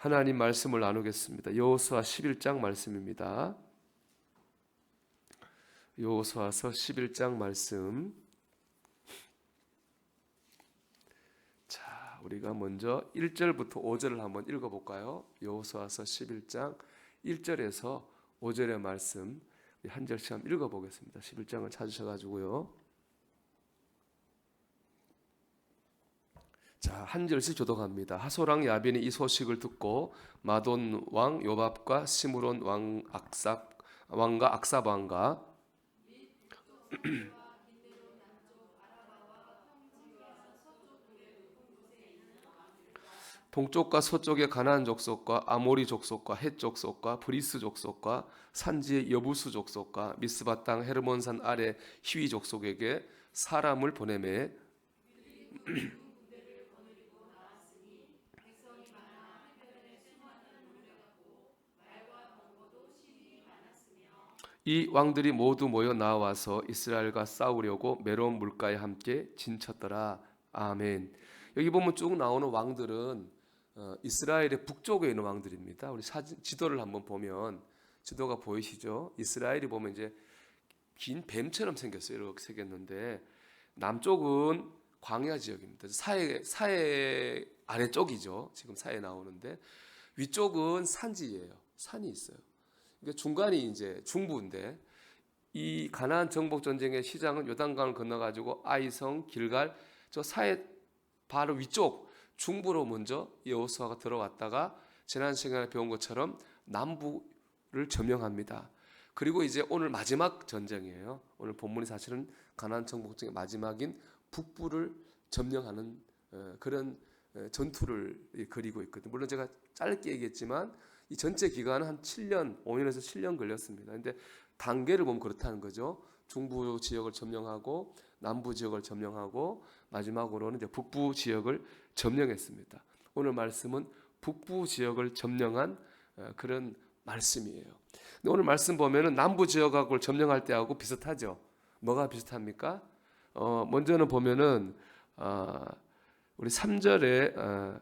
하나님 말씀을 나누겠습니다. 여호수아 11장 말씀입니다. 여호수아서 11장 말씀. 자, 우리가 먼저 1절부터 5절을 한번 읽어볼까요? 여호수아서 11장 1절에서 5절의 말씀 한 절씩 한번 읽어보겠습니다. 11장을 찾으셔가지고요. 자, 한 절씩 교독합니다. 하소랑 야빈이 이 소식을 듣고 마돈 왕 요밥과 시므론 왕과 악삽 왕과 동쪽과 서쪽의 가나안 족속과 아모리 족속과 헷 족속과 브리스 족속과 산지의 여부수 족속과 미스바 땅 헤르몬산 아래 히위 족속에게 사람을 보내매 이 왕들이 모두 모여 나와서 이스라엘과 싸우려고 메론 물가에 함께 진쳤더라. 아멘. 여기 보면 쭉 나오는 왕들은 이스라엘의 북쪽에 있는 왕들입니다. 우리 지도를 한번 보면 지도가 보이시죠? 이스라엘이 보면 이제 긴 뱀처럼 생겼어요. 이렇게 생겼는데 남쪽은 광야 지역입니다. 사해 아래쪽이죠. 지금 사해 나오는데 위쪽은 산지예요. 산이 있어요. 그러니까 중간이 이제 중부인데 이 가나안 정복 전쟁의 시작은 요단강을 건너가지고 아이성, 길갈 저 사해 바로 위쪽 중부로 먼저 여호수아가 들어왔다가 지난 시간에 배운 것처럼 남부를 점령합니다. 그리고 이제 오늘 마지막 전쟁이에요. 오늘 본문이 사실은 가나안 정복 전쟁의 마지막인 북부를 점령하는 그런 전투를 그리고 있거든요. 물론 제가 짧게 얘기했지만 이 전체 기간은 한 7년, 5년에서 7년 걸렸습니다. 근데 단계를 보면 그렇다는 거죠. 중부 지역을 점령하고 남부 지역을 점령하고 마지막으로는 이제 북부 지역을 점령했습니다. 오늘 말씀은 북부 지역을 점령한 그런 말씀이에요. 근데 오늘 말씀 보면은 남부 지역하고 점령할 때하고 비슷하죠. 뭐가 비슷합니까? 먼저는 보면은 우리 3절에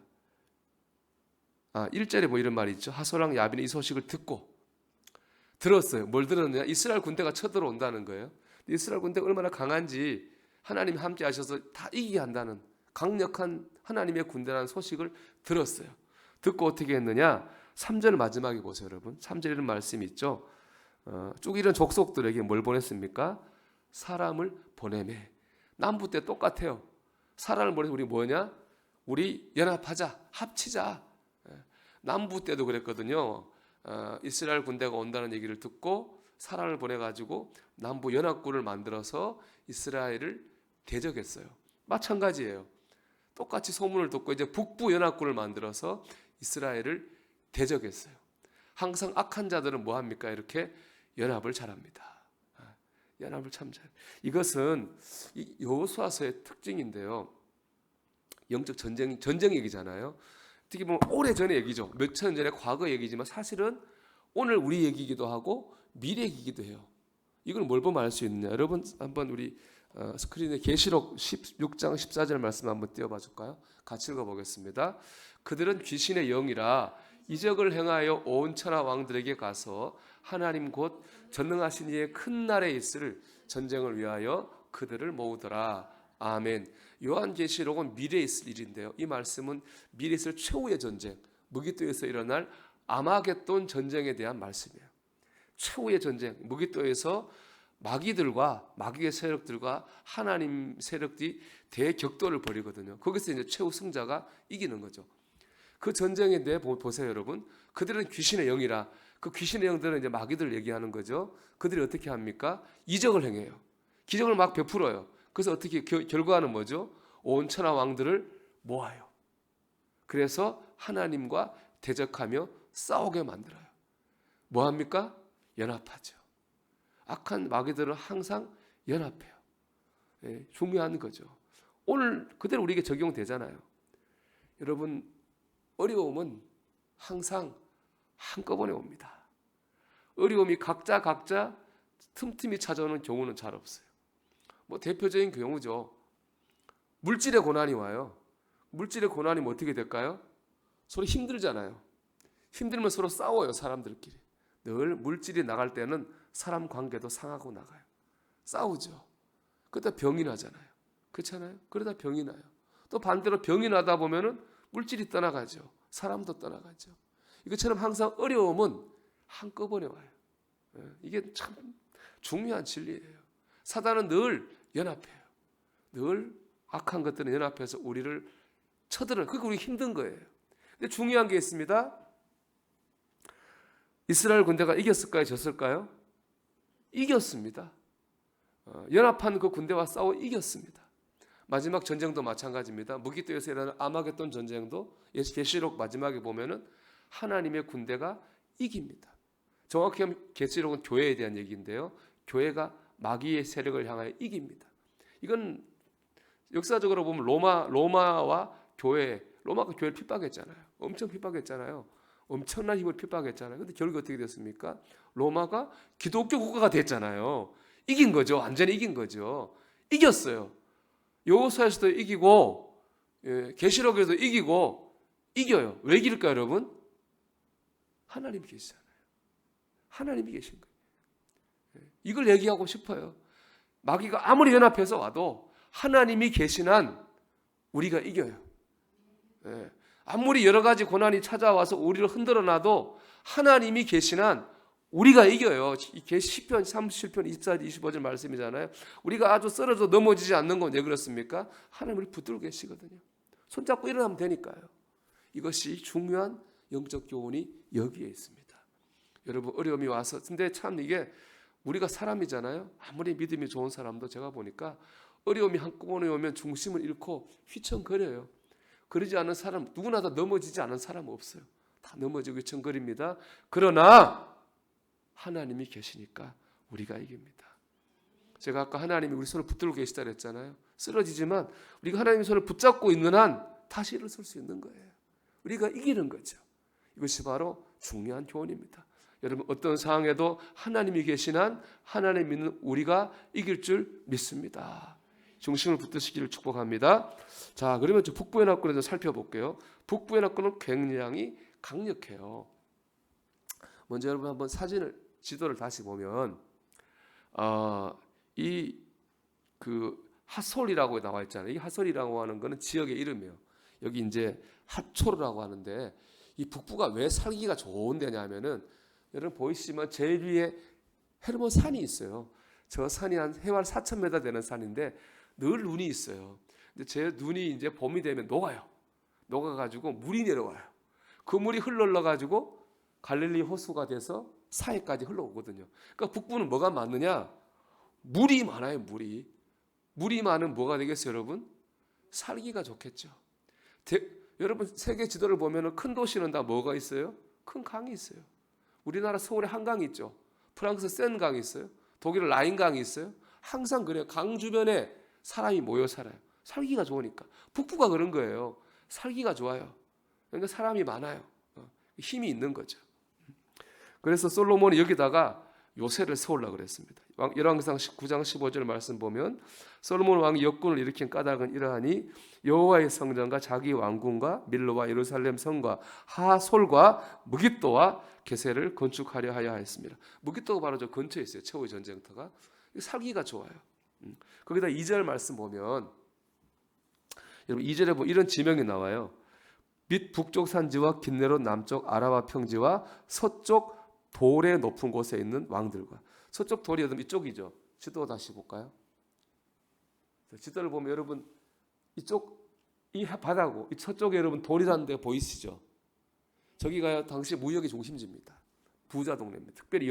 1절에 뭐 이런 말이 있죠. 하소랑 야빈이 이 소식을 듣고 들었어요. 뭘 들었느냐? 이스라엘 군대가 쳐들어온다는 거예요. 이스라엘 군대가 얼마나 강한지 하나님이 함께 하셔서 다 이기게 한다는 강력한 하나님의 군대라는 소식을 들었어요. 듣고 어떻게 했느냐? 3절 마지막에 보세요, 여러분. 3절에 이런 말씀이 있죠. 쭉 이런 족속들에게 뭘 보냈습니까? 사람을 보내매. 남부 때 똑같아요. 사람을 보내서 우리 뭐냐? 우리 연합하자, 합치자. 남부 때도 그랬거든요. 이스라엘 군대가 온다는 얘기를 듣고 사람을 보내가지고 남부 연합군을 만들어서 이스라엘을 대적했어요. 마찬가지예요. 똑같이 소문을 듣고 이제 북부 연합군을 만들어서 이스라엘을 대적했어요. 항상 악한 자들은 뭐 합니까? 이렇게 연합을 잘합니다. 연합을 참 잘. 이것은 여호수아서의 특징인데요. 영적 전쟁 얘기잖아요. 어떻게 보면 오래전의 얘기죠. 몇 천 년 전의 과거 얘기지만 사실은 오늘 우리 얘기이기도 하고 미래 얘기이기도 해요. 이걸 뭘 보면 알 수 있느냐. 여러분 한번 우리 스크린에 계시록 16장 14절 말씀 한번 띄워봐 줄까요? 같이 읽어보겠습니다. 그들은 귀신의 영이라 이적을 행하여 온 천하 왕들에게 가서 하나님 곧 전능하신 이의 큰 날에 있을 전쟁을 위하여 그들을 모으더라. 아멘. 요한계시록은 미래에 있을 일인데요. 이 말씀은 미래에 있을 최후의 전쟁, 무기토에서 일어날 아마겟돈 전쟁에 대한 말씀이에요. 최후의 전쟁, 무기토에서 마귀들과 마귀의 세력들과 하나님 세력들이 대격돌을 벌이거든요. 거기서 이제 최후 승자가 이기는 거죠. 그 전쟁에 대해 보세요, 여러분. 그들은 귀신의 영이라. 그 귀신의 영들은 이제 마귀들을 얘기하는 거죠. 그들이 어떻게 합니까? 이적을 행해요. 기적을 막 베풀어요. 그래서 어떻게 결과는 뭐죠? 온 천하 왕들을 모아요. 그래서 하나님과 대적하며 싸우게 만들어요. 뭐 합니까? 연합하죠. 악한 마귀들은 항상 연합해요. 중요한 거죠. 오늘 그대로 우리에게 적용되잖아요. 여러분, 어려움은 항상 한꺼번에 옵니다. 어려움이 각자 틈틈이 찾아오는 경우는 잘 없어요. 뭐 대표적인 경우죠. 물질의 고난이 와요. 물질의 고난이면 어떻게 될까요? 서로 힘들잖아요. 힘들면 서로 싸워요. 사람들끼리. 늘 물질이 나갈 때는 사람 관계도 상하고 나가요. 싸우죠. 그러다 병이 나잖아요. 그렇잖아요. 그러다 병이 나요. 또 반대로 병이 나다 보면은 물질이 떠나가죠. 사람도 떠나가죠. 이것처럼 항상 어려움은 한꺼번에 와요. 이게 참 중요한 진리예요. 사단은 늘 연합해요. 늘 악한 것들은 연합해서 우리를 쳐들어요. 그게 우리 힘든 거예요. 근데 중요한 게 있습니다. 이스라엘 군대가 이겼을까요? 졌을까요? 이겼습니다. 연합한 그 군대와 싸워 이겼습니다. 마지막 전쟁도 마찬가지입니다. 무기토에서 일어나는 아마겟돈 전쟁도 계시록 마지막에 보면은 하나님의 군대가 이깁니다. 정확히 하면 계시록은 교회에 대한 얘기인데요. 교회가 마귀의 세력을 향하여 이깁니다. 이건 역사적으로 보면 로마와 로마가 교회를 핍박했잖아요. 엄청 핍박했잖아요. 엄청난 힘을 핍박했잖아요. 근데 결국 어떻게 됐습니까? 로마가 기독교 국가가 됐잖아요. 이긴 거죠. 완전히 이긴 거죠. 이겼어요. 여호수아에서도 이기고 계시록에서도 이기고 이겨요. 왜 이길까요, 여러분? 하나님이 계시잖아요. 하나님이 계신 거예요. 이걸 얘기하고 싶어요. 마귀가 아무리 연합해서 와도 하나님이 계신 한 우리가 이겨요. 아무리 여러 가지 고난이 찾아와서 우리를 흔들어 놔도 하나님이 계신 한 우리가 이겨요. 이게 시편 37편 24절 25절 말씀이잖아요. 우리가 아주 쓰러져 넘어지지 않는 건 왜 그렇습니까? 하나님을 붙들고 계시거든요. 손잡고 일어나면 되니까요. 이것이 중요한 영적 교훈이 여기에 있습니다. 여러분 어려움이 와서 근데 참 이게 우리가 사람이잖아요. 아무리 믿음이 좋은 사람도 제가 보니까 어려움이 한꺼번에 오면 중심을 잃고 휘청거려요. 그러지 않은 사람 누구나 다 넘어지지 않은 사람 없어요. 다 넘어지고 휘청거립니다. 그러나 하나님이 계시니까 우리가 이깁니다. 제가 아까 하나님이 우리 손을 붙들고 계시다 그랬잖아요. 쓰러지지만 우리가 하나님의 손을 붙잡고 있는 한 다시 일어설 수 있는 거예요. 우리가 이기는 거죠. 이것이 바로 중요한 교훈입니다. 여러분 어떤 상황에도 하나님이 계신 한 하나님 믿는 우리가 이길 줄 믿습니다. 중심을 붙드시기를 축복합니다. 자, 그러면 북부의 낙원을 좀 살펴볼게요. 북부의 낙원은 굉장히 강력해요. 먼저 여러분 한번 지도를 다시 보면 하솔이라고 나와 있잖아요. 이 하솔이라고 하는 거는 지역의 이름이에요. 여기 이제 하초르라고 하는데 이 북부가 왜 살기가 좋은 데냐면은 여러분 보이시면 제일 위에 헤르몬 산이 있어요. 저 산이 한 해발 4,000m 되는 산인데 늘 눈이 있어요. 근데 제 눈이 이제 봄이 되면 녹아요. 녹아가지고 물이 내려와요. 그 물이 흘러가지고 갈릴리 호수가 돼서 사해까지 흘러오거든요. 그러니까 북부는 뭐가 많느냐? 물이 많아요. 물이 많은 뭐가 되겠어요, 여러분? 살기가 좋겠죠. 여러분 세계 지도를 보면은 큰 도시는 다 뭐가 있어요? 큰 강이 있어요. 우리나라 서울에 한강이 있죠. 프랑스 센강이 있어요. 독일 라인강이 있어요. 항상 그래요. 강 주변에 사람이 모여 살아요. 살기가 좋으니까. 북부가 그런 거예요. 살기가 좋아요. 그러니까 사람이 많아요. 힘이 있는 거죠. 그래서 솔로몬이 여기다가 요새를 세우려고 그랬습니다. 열왕기상 19장 15절 말씀 보면 솔로몬 왕이 역군을 일으킨 까닭은 이러하니 여호와의 성전과 자기 왕궁과 밀로와 예루살렘 성과 하솔과 무깃도와 게셀을 건축하려 하여 하였습니다. 무깃도가 바로 저 근처에 있어요. 최후의 전쟁터가. 살기가 좋아요. 거기다 2절 말씀 보면 여러분 2절에 보면 이런 지명이 나와요. 및 북쪽 산지와 긴네롯 남쪽 아라바 평지와 서쪽 돌의 높은 곳에 있는 왕들과. 서쪽 돌이 여러분 이쪽이죠. 지도 다시 볼까요? 지도를 보면 여러분 이쪽 이 바다고 이 서쪽에 여러분 돌이라는 데 보이시죠? 저기가 당시 무역의 중심지입니다. 부자 동네입니다. 특별히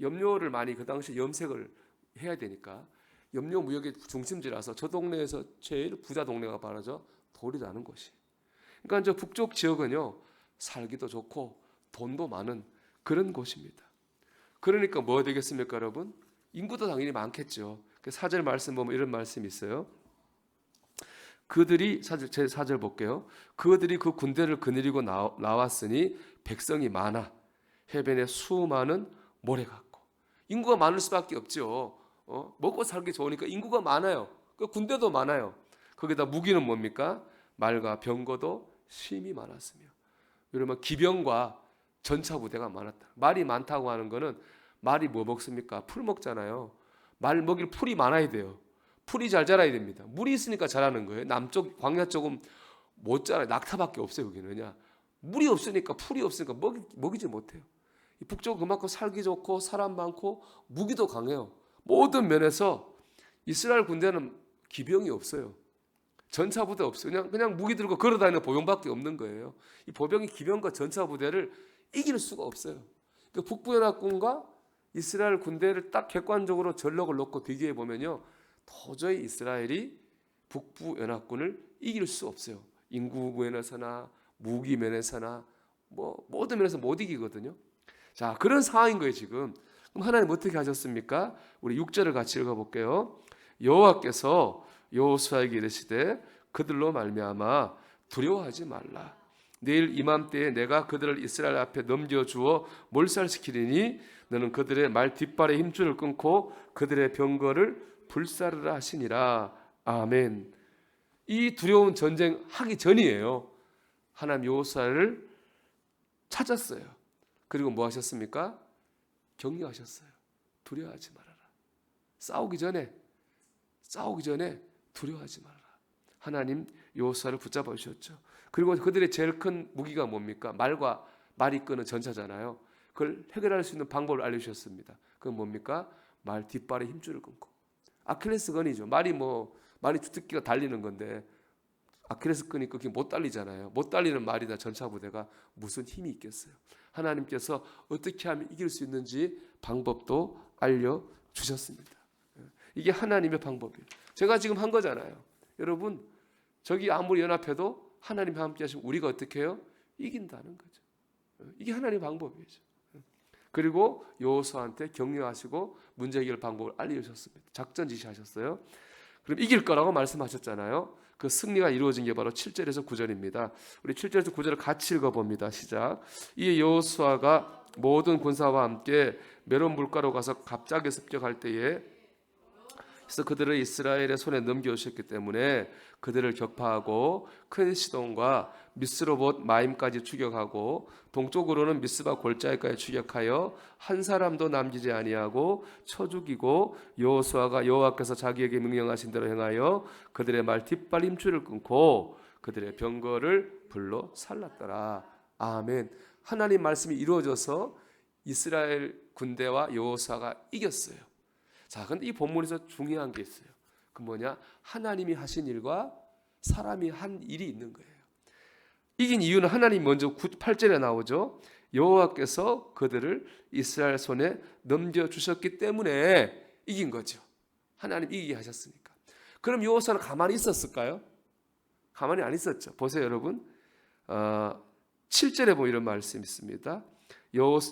염료를 많이 그 당시 염색을 해야 되니까 염료 무역의 중심지라서 저 동네에서 제일 부자 동네가 바로 저 돌이라는 곳이. 그러니까 저 북쪽 지역은요 살기도 좋고 돈도 많은 그런 곳입니다. 그러니까 뭐 되겠습니까, 여러분? 인구도 당연히 많겠죠. 4절 말씀 보면 이런 말씀이 있어요. 그들이 제 4절 볼게요. 그들이 그 군대를 거느리고 나왔으니 백성이 많아 해변에 수많은 모래 같고. 인구가 많을 수밖에 없죠. 먹고 살기 좋으니까 인구가 많아요. 그 군대도 많아요. 거기다 무기는 뭡니까? 말과 병거도 심히 많았으며. 여러분 기병과 전차 부대가 많았다. 말이 많다고 하는 거는 말이 뭐 먹습니까? 풀 먹잖아요. 말 먹일 풀이 많아야 돼요. 풀이 잘 자라야 됩니다. 물이 있으니까 자라는 거예요. 남쪽 광야 쪽은 못 자라요. 낙타밖에 없어요. 거기는 그냥 물이 없으니까 풀이 없으니까 먹이지 못해요. 북쪽은 그만큼 살기 좋고 사람 많고 무기도 강해요. 모든 면에서 이스라엘 군대는 기병이 없어요. 전차 부대 없어요. 그냥 무기 들고 걸어다니는 보병밖에 없는 거예요. 이 보병이 기병과 전차 부대를 이길 수가 없어요. 그러니까 북부연합군과 이스라엘 군대를 딱 객관적으로 전력을 놓고 비교해 보면요, 도저히 이스라엘이 북부연합군을 이길 수 없어요. 인구 면에서나 무기 면에서나 뭐 모든 면에서 못 이기거든요. 자, 그런 상황인 거예요 지금. 그럼 하나님 어떻게 하셨습니까? 우리 6절을 같이 읽어볼게요. 여호와께서 여호수아에게 이르시되 그들로 말미암아 두려워하지 말라. 내일 이맘때에 내가 그들을 이스라엘 앞에 넘겨주어 몰살시키리니 너는 그들의 말 뒷발에 힘줄을 끊고 그들의 병거를 불사르라 하시니라. 아멘. 이 두려운 전쟁 하기 전이에요. 하나님 여호수아를 찾았어요. 그리고 뭐 하셨습니까? 격려하셨어요. 두려워하지 말아라. 싸우기 전에 두려워하지 말아라. 하나님 여호수아를 붙잡아 주셨죠. 그리고 그들의 제일 큰 무기가 뭡니까? 말이 이끄는 전차잖아요. 그걸 해결할 수 있는 방법을 알려주셨습니다. 그건 뭡니까? 말 뒷발에 힘줄을 끊고. 아킬레스건이죠. 말이 주특기가 달리는 건데 아킬레스건이 그게 못 달리잖아요. 못 달리는 말이나 전차 부대가 무슨 힘이 있겠어요. 하나님께서 어떻게 하면 이길 수 있는지 방법도 알려주셨습니다. 이게 하나님의 방법이에요. 제가 지금 한 거잖아요. 여러분, 저기 아무리 연합해도 하나님이 함께 하시면 우리가 어떻게 해요? 이긴다는 거죠. 이게 하나님의 방법이죠. 그리고 여호수아한테 격려하시고 문제 해결 방법을 알려주셨습니다. 작전 지시하셨어요. 그럼 이길 거라고 말씀하셨잖아요. 그 승리가 이루어진 게 바로 7절에서 9절입니다. 우리 7절에서 9절을 같이 읽어봅니다. 시작. 이에 여호수아가 모든 군사와 함께 메론 물가로 가서 갑자기 습격할 때에 그래서 그들을 이스라엘의 손에 넘겨주셨기 때문에 그들을 격파하고 큰 시돈과 미스로봇 마임까지 추격하고 동쪽으로는 미스바 골짜기까지 추격하여 한 사람도 남기지 아니하고 쳐 죽이고 여호수아가 여호와께서 자기에게 명령하신 대로 행하여 그들의 말 뒷발 힘줄을 끊고 그들의 병거를 불러 살랐더라. 아멘. 하나님 말씀이 이루어져서 이스라엘 군대와 여호수아가 이겼어요. 자, 근데 이 본문에서 중요한 게 있어요. 그 뭐냐? 하나님이 하신 일과 사람이 한 일이 있는 거예요. 이긴 이유는 하나님 먼저 8절에 나오죠. 여호와께서 그들을 이스라엘 손에 넘겨주셨기 때문에 이긴 거죠. 하나님 이기게 하셨으니까. 그럼 여호수아는 가만히 있었을까요? 가만히 안 있었죠. 보세요 여러분. 7절에 보면 이런 말씀이 있습니다.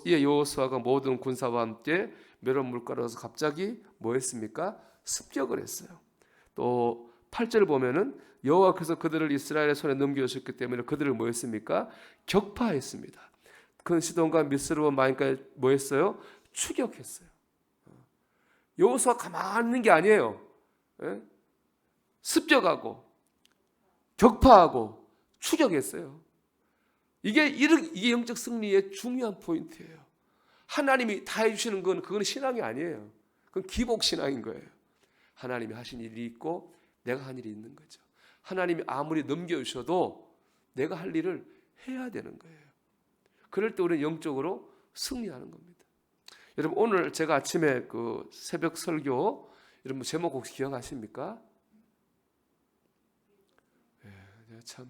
이에 여호수아가 모든 군사와 함께 메론 물가로 가서 갑자기 뭐 했습니까? 습격을 했어요. 또 8절 보면은 여호와께서 그들을 이스라엘의 손에 넘겨주셨기 때문에 그들을 뭐 했습니까? 격파했습니다. 그 시돈과 미스르와 마임까지 뭐 했어요? 추격했어요. 여호수아 가만히 있는 게 아니에요. 습격하고 격파하고 추격했어요. 이게 영적 승리의 중요한 포인트예요. 하나님이 다 해주시는 건 그건 신앙이 아니에요. 그건 기복 신앙인 거예요. 하나님이 하신 일이 있고 내가 한 일이 있는 거죠. 하나님이 아무리 넘겨주셔도 내가 할 일을 해야 되는 거예요. 그럴 때 우리는 영적으로 승리하는 겁니다. 여러분 오늘 제가 아침에 그 새벽 설교 여러분 제목 혹시 기억하십니까? 참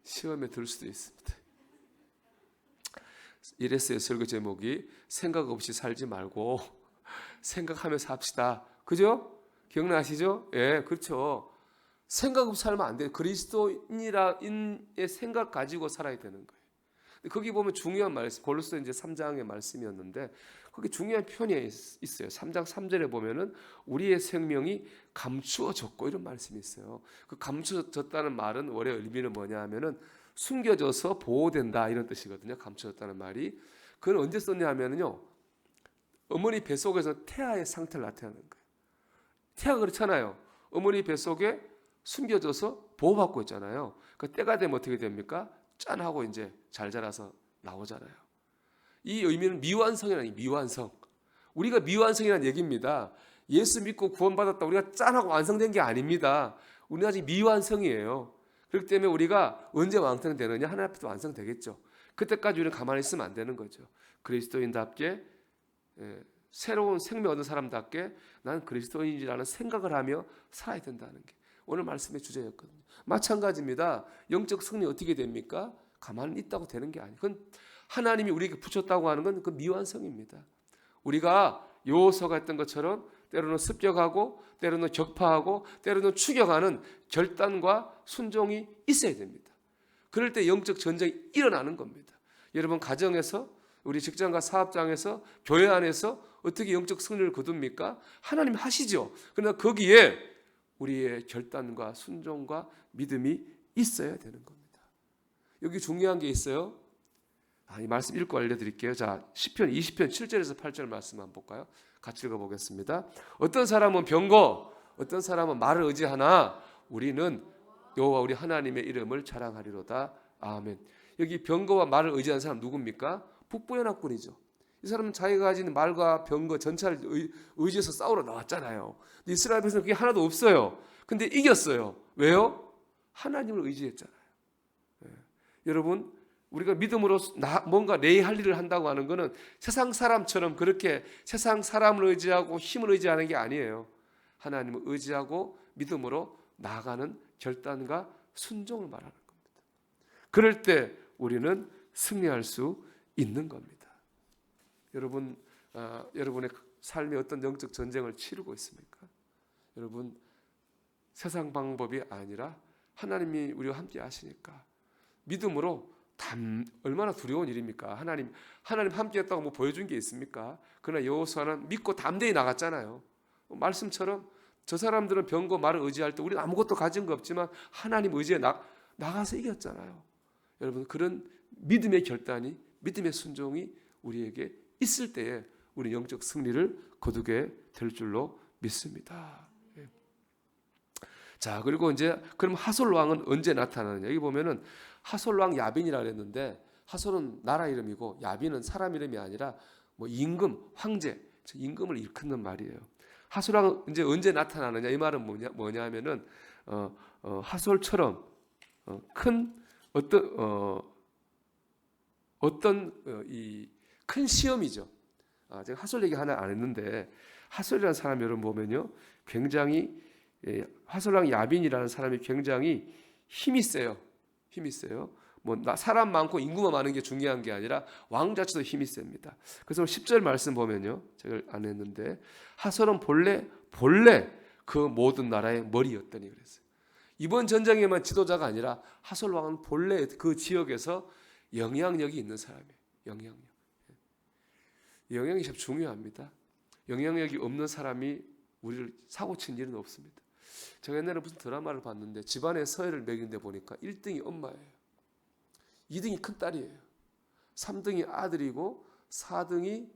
시험에 들 수도 있습니다. 이랬어요. 설교 제목이 생각 없이 살지 말고 생각하면서 삽시다. 그죠? 기억나시죠? 예, 그렇죠. 생각 없이 살면 안 돼요. 그리스도인의 생각 가지고 살아야 되는 거예요. 거기 보면 중요한 말씀, 골로새 이제 3장의 말씀이었는데 거기 중요한 표현이 있어요. 3장 3절에 보면은 우리의 생명이 감추어졌고 이런 말씀이 있어요. 그 감추어졌다는 말은 원래 의미는 뭐냐 하면은 숨겨져서 보호된다 이런 뜻이거든요. 감춰졌다는 말이. 그건 언제 썼냐 하면은요. 어머니 뱃속에서 태아의 상태를 나타내는 거예요. 태아가 그렇잖아요. 어머니 뱃속에 숨겨져서 보호받고 있잖아요. 그 때가 되면 어떻게 됩니까? 짠하고 이제 잘 자라서 나오잖아요. 이 의미는 미완성이라는 미완성. 우리가 미완성이라는 얘기입니다. 예수 믿고 구원받았다 우리가 짠하고 완성된 게 아닙니다. 우리는 아직 미완성이에요. 그렇기 때문에 우리가 언제 완성되느냐? 하나님 앞에서 완성되겠죠. 그때까지 우리는 가만히 있으면 안 되는 거죠. 그리스도인답게 새로운 생명 얻은 사람답게 나는 그리스도인이라는 생각을 하며 살아야 된다는 게 오늘 말씀의 주제였거든요. 마찬가지입니다. 영적 승리 어떻게 됩니까? 가만히 있다고 되는 게 아니에요. 그건 하나님이 우리에게 붙였다고 하는 건 그 미완성입니다. 우리가 요소가 했던 것처럼 때로는 습격하고 때로는 격파하고 때로는 추격하는 결단과 순종이 있어야 됩니다. 그럴 때 영적 전쟁이 일어나는 겁니다. 여러분 가정에서 우리 직장과 사업장에서 교회 안에서 어떻게 영적 승리를 거둡니까? 하나님 하시죠. 그러나 거기에 우리의 결단과 순종과 믿음이 있어야 되는 겁니다. 여기 중요한 게 있어요. 이 말씀 읽고 알려드릴게요. 자, 시편 20편 7절에서 8절 말씀 한번 볼까요? 같이 읽어보겠습니다. 어떤 사람은 병거, 어떤 사람은 말을 의지하나 우리는 여호와 우리 하나님의 이름을 자랑하리로다. 아멘. 여기 병거와 말을 의지하는 사람 누굽니까? 북부연합군이죠. 이 사람은 자기가 가진 말과 병거 전차를 의지해서 싸우러 나왔잖아요. 근데 이스라엘 백성은 그게 하나도 없어요. 근데 이겼어요. 왜요? 하나님을 의지했잖아요. 여러분 우리가 믿음으로 뭔가 내 할 일을 한다고 하는 것은 세상 사람처럼 그렇게 세상 사람을 의지하고 힘을 의지하는 게 아니에요. 하나님을 의지하고 믿음으로 나아가는 결단과 순종을 말하는 겁니다. 그럴 때 우리는 승리할 수 있는 겁니다. 여러분, 여러분의 삶에 어떤 영적 전쟁을 치르고 있습니까? 여러분 세상 방법이 아니라 하나님이 우리와 함께 하시니까 믿음으로 얼마나 두려운 일입니까? 하나님 함께했다고 뭐 보여준 게 있습니까? 그러나 여호수아는 믿고 담대히 나갔잖아요. 말씀처럼 저 사람들은 병거 말을 의지할 때 우리는 아무것도 가진 거 없지만 하나님 의지에 나가서 이겼잖아요. 여러분 그런 믿음의 결단이 믿음의 순종이 우리에게 있을 때에 우리 영적 승리를 거두게 될 줄로 믿습니다. 자 그리고 이제 그럼 하솔 왕은 언제 나타나느냐? 여기 보면은 하솔 왕 야빈이라 그랬는데 하솔은 나라 이름이고 야빈은 사람 이름이 아니라 뭐 임금, 황제, 임금을 일컫는 말이에요. 하솔 왕은 이제 언제 나타나느냐? 이 말은 뭐냐 하면은 하솔처럼 큰 어떤 이 큰 시험이죠. 제가 하솔 얘기 하나 안 했는데 하솔이라는 사람 여러분 보면요, 굉장히 하솔 왕 야빈이라는 사람이 굉장히 힘이 세요. 뭐 사람 많고 인구가 많은 게 중요한 게 아니라 왕 자체도 힘이 셉니다. 그래서 10절 말씀 보면요, 제가 안 했는데 하솔은 본래 그 모든 나라의 머리였더니 그랬어요. 이번 전쟁에만 지도자가 아니라 하솔 왕은 본래 그 지역에서 영향력이 있는 사람이에요. 영향력이 참 중요합니다. 영향력이 없는 사람이 우리를 사고친 일은 없습니다. 제가 옛날에 무슨 드라마를 봤는데 집안의 서열을 매기는데 보니까 1등이 엄마예요. 2등이 큰딸이에요. 3등이 아들이고 4등이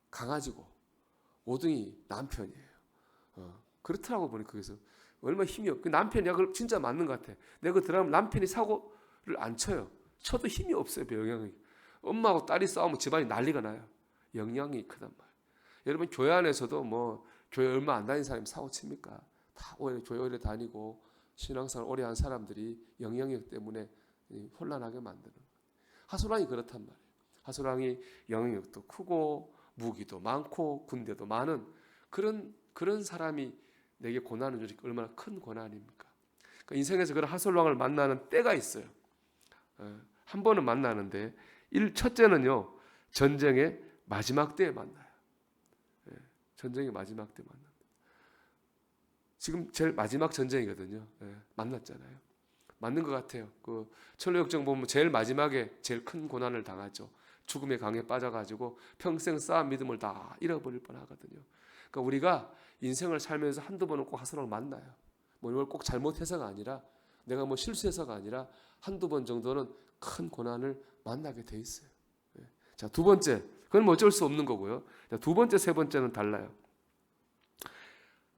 강아지고 5등이 남편이에요. 그렇더라고 보니까. 그래서 얼마나 힘이 없고 남편이 그걸 진짜 맞는 것 같아. 내가 그 드라마 남편이 사고를 안 쳐요. 쳐도 힘이 없어요. 영향이. 엄마하고 딸이 싸우면 집안이 난리가 나요. 영향이 크단 말이에요. 여러분 교회 안에서도 뭐 교회 얼마 안 다닌 사람이 사고 칩니까? 다 교회 오래 다니고 신앙생활 오래 한 사람들이 영향력 때문에 혼란하게 만드는 거예요. 하솔 왕이 그렇단 말이에요. 하솔 왕이 영향력도 크고 무기도 많고 군대도 많은 그런 사람이 내게 고난을 주니까 얼마나 큰 고난입니까? 그러니까 인생에서 그런 하솔 왕을 만나는 때가 있어요. 한 번은 만나는데 첫째는요, 전쟁의 마지막 때에 만나요. 전쟁의 마지막 때 만납니다. 지금 제일 마지막 전쟁이거든요. 만났잖아요. 맞는 것 같아요. 그 철로역정 보면 제일 마지막에 제일 큰 고난을 당하죠. 죽음의 강에 빠져가지고 평생 쌓은 믿음을 다 잃어버릴 뻔하거든요. 그러니까 우리가 인생을 살면서 한두 번은 꼭 하솔왕을 만나요. 뭐 이걸 꼭 잘못해서가 아니라 내가 뭐 실수해서가 아니라 한두 번 정도는 큰 고난을 만나게 돼 있어요. 자, 두 번째, 그건 뭐 어쩔 수 없는 거고요. 자, 두 번째, 세 번째는 달라요.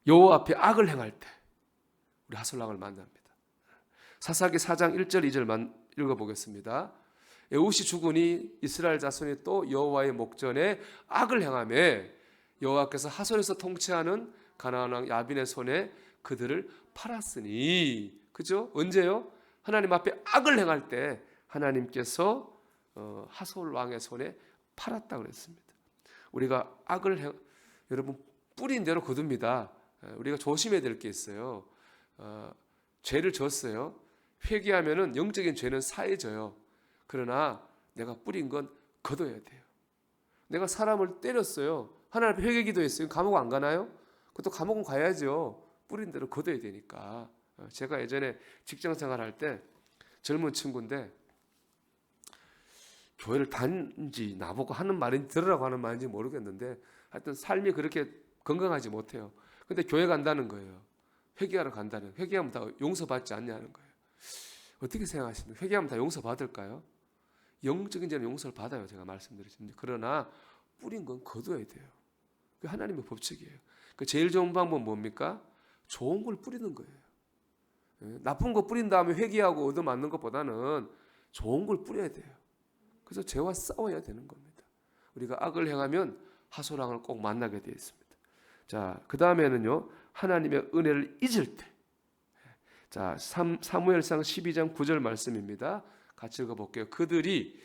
여호와 앞에 악을 행할 때 우리 하솔 왕을 만납니다. 사사기 4장 1절 2절 읽어보겠습니다. 에훗이 죽으니 이스라엘 자손이 또 여호와의 목전에 악을 행하매 여호와께서 하솔에서 통치하는 가나안 왕 야빈의 손에 그들을 팔았으니. 그죠? 언제요? 하나님 앞에 악을 행할 때 하나님께서 하솔 왕의 손에 팔았다 그랬습니다. 우리가 여러분 뿌린 대로 거둡니다. 우리가 조심해야 될 게 있어요. 죄를 졌어요. 회개하면은 영적인 죄는 사해져요. 그러나 내가 뿌린 건 거둬야 돼요. 내가 사람을 때렸어요. 하나님 앞에 회개 기도했어요. 감옥 안 가나요? 그것도 감옥은 가야죠. 뿌린 대로 거둬야 되니까. 제가 예전에 직장 생활할 때 젊은 친구인데 교회를 다닌지 나보고 하는 말인지 들으라고 하는 말인지 모르겠는데 하여튼 삶이 그렇게 건강하지 못해요. 근데 교회 간다는 거예요. 회개하러 간다는. 회개하면 다 용서받지 않냐는 거예요. 어떻게 생각하십니까? 회개하면 다 용서받을까요? 영적인 죄는 용서를 받아요. 제가 말씀드렸습니다. 그러나 뿌린 건 거둬야 돼요. 그게 하나님의 법칙이에요. 그 제일 좋은 방법은 뭡니까? 좋은 걸 뿌리는 거예요. 나쁜 거 뿌린 다음에 회개하고 얻어맞는 것보다는 좋은 걸 뿌려야 돼요. 그래서 죄와 싸워야 되는 겁니다. 우리가 악을 행하면 하솔왕을 꼭 만나게 되어 있습니다. 자, 그 다음에는요, 하나님의 은혜를 잊을 때. 자, 사무엘상 12장 9절 말씀입니다. 같이 읽어볼게요. 그들이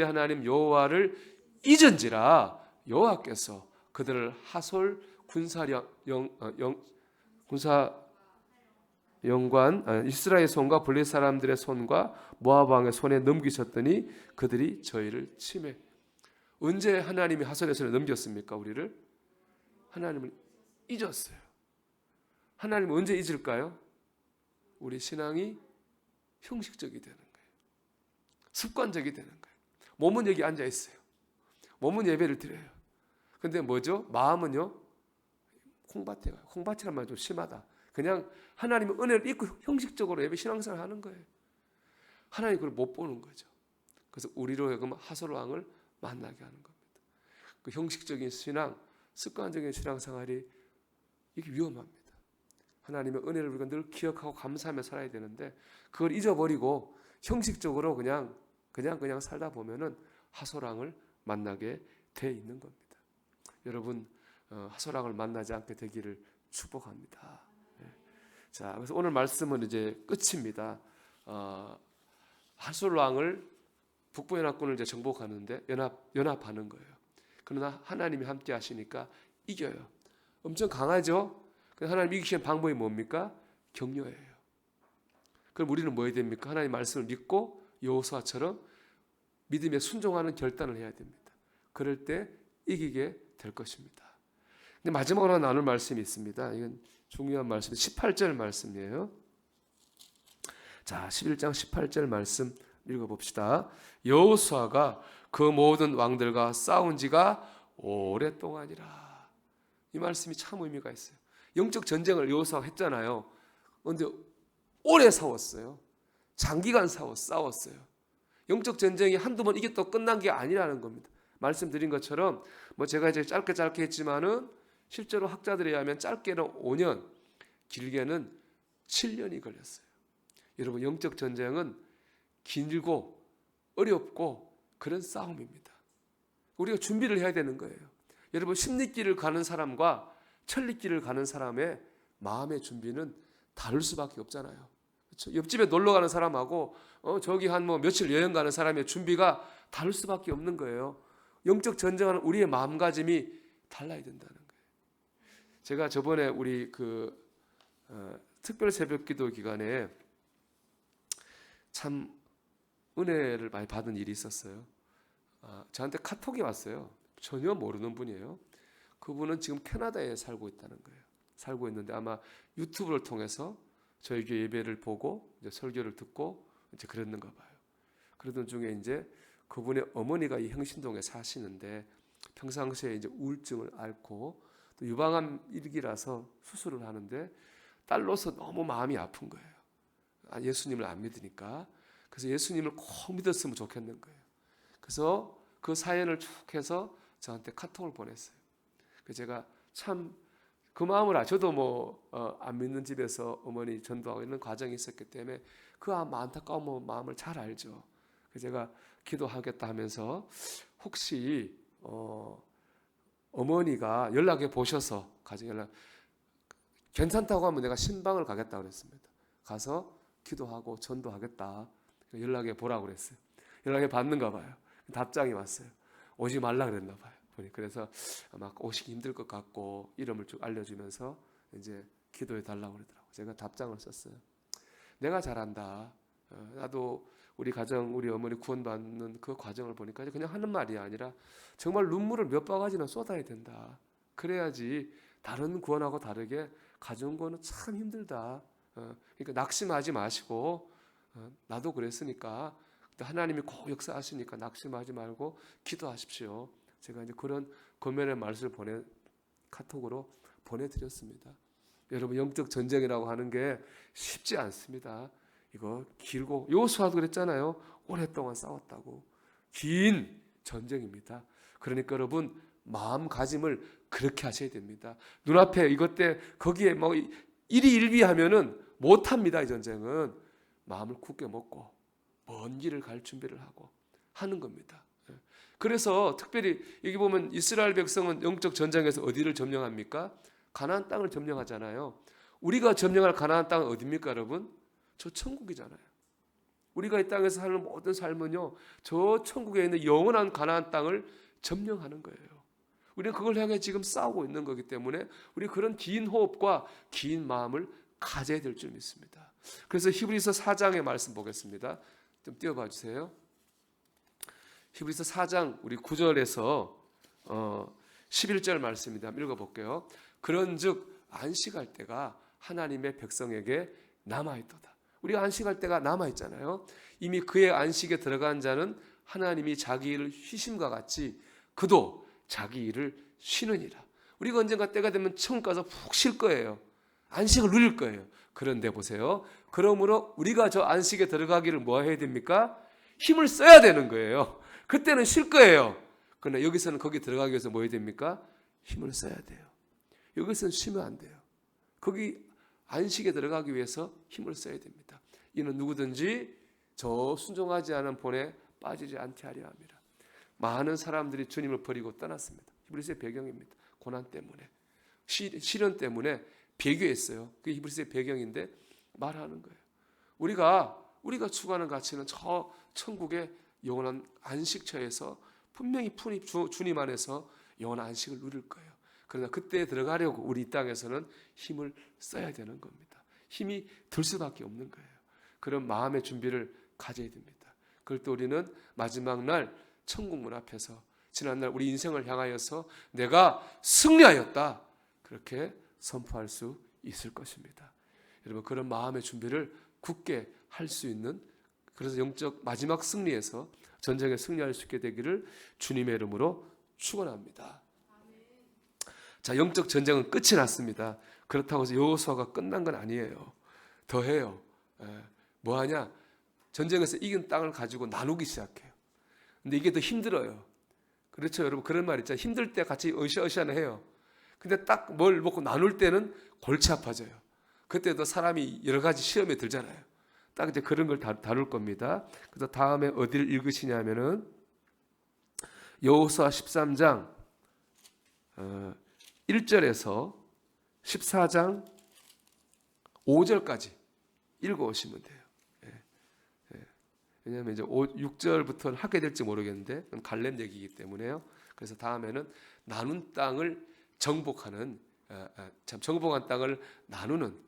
하나님 여호와를 잊은지라 여호와께서 그들을 하솔 군사영관 이스라엘 손과 블레 사람들의 손과 모압 왕의 손에 넘기셨더니 그들이 저희를 치매. 언제 하나님이 하솔의 손에 넘겼습니까? 우리를? 하나님을 잊었어요. 하나님 언제 잊을까요? 우리 신앙이 형식적이 되는 거예요. 습관적이 되는 거예요. 몸은 여기 앉아 있어요. 몸은 예배를 드려요. 근데 뭐죠? 마음은요? 콩밭에 가요. 콩밭이란 말 좀 심하다. 그냥 하나님의 은혜를 잊고 형식적으로 예배 신앙생활을 하는 거예요. 하나님 그걸 못 보는 거죠. 그래서 우리로 하여금 하솔 왕을 만나게 하는 겁니다. 그 형식적인 신앙, 습관적인 신앙생활이 이게 위험합니다. 하나님의 은혜를 우리가 늘 기억하고 감사하며 살아야 되는데 그걸 잊어버리고 형식적으로 그냥 살다 보면은 하솔왕을 만나게 돼 있는 겁니다. 여러분 하솔왕을 만나지 않게 되기를 축복합니다. 자, 그래서 오늘 말씀은 이제 끝입니다. 하솔왕을 북부연합군을 이제 정복하는데 연합하는 거예요. 그러나 하나님이 함께 하시니까 이겨요. 엄청 강하죠. 하나님 이기시는 방법이 뭡니까? 격려예요. 그럼 우리는 뭐 해야 됩니까? 하나님 말씀을 믿고 여호수아처럼 믿음에 순종하는 결단을 해야 됩니다. 그럴 때 이기게 될 것입니다. 근데 마지막으로 나눌 말씀이 있습니다. 이건 중요한 말씀, 18절 말씀이에요. 자, 11장 18절 말씀 읽어봅시다. 여호수아가 그 모든 왕들과 싸운 지가 오랫동안이라. 이 말씀이 참 의미가 있어요. 영적 전쟁을 여호수아가 했잖아요. 그런데 오래 싸웠어요. 장기간 싸웠어요. 영적 전쟁이 한두 번 이겼다고 끝난 게 아니라는 겁니다. 말씀드린 것처럼 뭐 제가 이제 짧게 했지만은 실제로 학자들에 의하면 짧게는 5년, 길게는 7년이 걸렸어요. 여러분 영적 전쟁은 길고 어렵고 그런 싸움입니다. 우리가 준비를 해야 되는 거예요. 여러분 심리길을 가는 사람과 천리길을 가는 사람의 마음의 준비는 다를 수밖에 없잖아요. 그렇죠? 옆집에 놀러 가는 사람하고 저기 한 뭐 며칠 여행 가는 사람의 준비가 다를 수밖에 없는 거예요. 영적 전쟁하는 우리의 마음가짐이 달라야 된다는 거예요. 제가 저번에 우리 특별 새벽기도 기간에 참 은혜를 많이 받은 일이 있었어요. 저한테 카톡이 왔어요. 전혀 모르는 분이에요. 그분은 지금 캐나다에 살고 있다는 거예요. 살고 있는데 아마 유튜브를 통해서 저희 교회 예배를 보고 이제 설교를 듣고 이제 그랬는가 봐요. 그러던 중에 이제 그분의 어머니가 이 행신동에 사시는데 평상시에 이제 우울증을 앓고 또 유방암 일기라서 수술을 하는데 딸로서 너무 마음이 아픈 거예요. 예수님을 안 믿으니까. 그래서 예수님을 꼭 믿었으면 좋겠는 거예요. 그래서 그 사연을 쭉 해서 저한테 카톡을 보냈어요. 그래서 제가 참 그 마음을 저도 안 믿는 집에서 어머니 전도하고 있는 과정이 있었기 때문에 그 안타까운 마음을 잘 알죠. 그래서 제가 기도하겠다 하면서 혹시 어머니가 연락해 보셔서 가정 연락 괜찮다고 하면 내가 신방을 가겠다 그랬습니다. 가서 기도하고 전도하겠다. 연락해 보라고 그랬어요. 연락해 받는가 봐요. 답장이 왔어요. 오지 말라 그랬나 봐요. 그래서 아마 오시기 힘들 것 같고 이름을 쭉 알려주면서 이제 기도해 달라고 그러더라고요. 제가 답장을 썼어요. 내가 잘한다. 나도 우리 가정, 우리 어머니 구원받는 그 과정을 보니까 그냥 하는 말이 아니라 정말 눈물을 몇 바가지나 쏟아야 된다. 그래야지 다른 구원하고 다르게 가정 구원은 참 힘들다. 그러니까 낙심하지 마시고 나도 그랬으니까 하나님이 꼭 역사하시니까 낙심하지 말고 기도하십시오. 제가 이제 그런 권면의 말씀을 카톡으로 보내드렸습니다. 여러분 영적 전쟁이라고 하는 게 쉽지 않습니다. 이거 길고 여호수아도 그랬잖아요. 오랫동안 싸웠다고. 긴 전쟁입니다. 그러니까 여러분 마음가짐을 그렇게 하셔야 됩니다. 눈앞에 이것 때 거기에 일희일비하면은 못합니다. 이 전쟁은 마음을 굳게 먹고 먼 길을 갈 준비를 하고 하는 겁니다. 그래서 특별히 여기 보면 이스라엘 백성은 영적 전쟁에서 어디를 점령합니까? 가나안 땅을 점령하잖아요. 우리가 점령할 가나안 땅은 어디입니까, 여러분? 저 천국이잖아요. 우리가 이 땅에서 사는 모든 삶은요, 저 천국에 있는 영원한 가나안 땅을 점령하는 거예요. 우리는 그걸 향해 지금 싸우고 있는 거기 때문에 우리 그런 긴 호흡과 긴 마음을 가져야 될 줄 믿습니다. 그래서 히브리서 4장의 말씀 보겠습니다. 좀 띄워봐 주세요. 히브리서 4장 우리 9절에서 11절 말씀입니다. 읽어볼게요. 그런즉 안식할 때가 하나님의 백성에게 남아있도다. 우리가 안식할 때가 남아있잖아요. 이미 그의 안식에 들어간 자는 하나님이 자기 일을 쉬심과 같이 그도 자기 일을 쉬느니라. 우리가 언젠가 때가 되면 천국 가서 푹 쉴 거예요. 안식을 누릴 거예요. 그런데 보세요. 그러므로 우리가 저 안식에 들어가기를 뭐 해야 됩니까? 힘을 써야 되는 거예요. 그때는 쉴 거예요. 그러나 여기서는 거기 들어가기 위해서 뭐 해야 됩니까? 힘을 써야 돼요. 여기서는 쉬면 안 돼요. 거기 안식에 들어가기 위해서 힘을 써야 됩니다. 이는 누구든지 저 순종하지 않은 본에 빠지지 않게 하려 함이라. 많은 사람들이 주님을 버리고 떠났습니다. 히브리서의 배경입니다. 고난 때문에, 시련 때문에 배교했어요. 그게 히브리서의 배경인데 말하는 거예요. 우리가 추구하는 가치는 저 천국의 영원한 안식처에서 분명히 주님 안에서 영원한 안식을 누릴 거예요. 그러나 그때 들어가려고 우리 이 땅에서는 힘을 써야 되는 겁니다. 힘이 들 수밖에 없는 거예요. 그런 마음의 준비를 가져야 됩니다. 그럴 때 우리는 마지막 날 천국 문 앞에서 지난날 우리 인생을 향하여서 내가 승리하였다. 그렇게 선포할 수 있을 것입니다. 여러분 그런 마음의 준비를 굳게 할 수 있는 그래서 영적 마지막 승리에서 전쟁에 승리할 수 있게 되기를 주님의 이름으로 축원합니다. 자, 영적 전쟁은 끝이 났습니다. 그렇다고 해서 여호수아가 끝난 건 아니에요. 더해요. 뭐 하냐? 전쟁에서 이긴 땅을 가지고 나누기 시작해요. 근데 이게 더 힘들어요. 그렇죠, 여러분. 그런 말 있잖아요. 힘들 때 같이 으쌰으쌰해요. 근데 딱 뭘 먹고 나눌 때는 골치 아파져요. 그때도 사람이 여러 가지 시험에 들잖아요. 딱 이제 그런 걸 다룰 겁니다. 그래서 다음에 어디를 읽으시냐면은 여호수아 13장 1절에서 14장 5절까지 읽어오시면 돼요. 왜냐하면 이제 6절부터는 하게 될지 모르겠는데 그건 갈렙 얘기이기 때문에요. 그래서 다음에는 나눈 땅을 정복한 땅을 나누는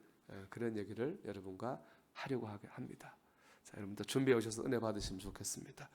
그런 얘기를 여러분과 하려고 합니다. 자, 여러분들 준비해 오셔서 은혜 받으시면 좋겠습니다.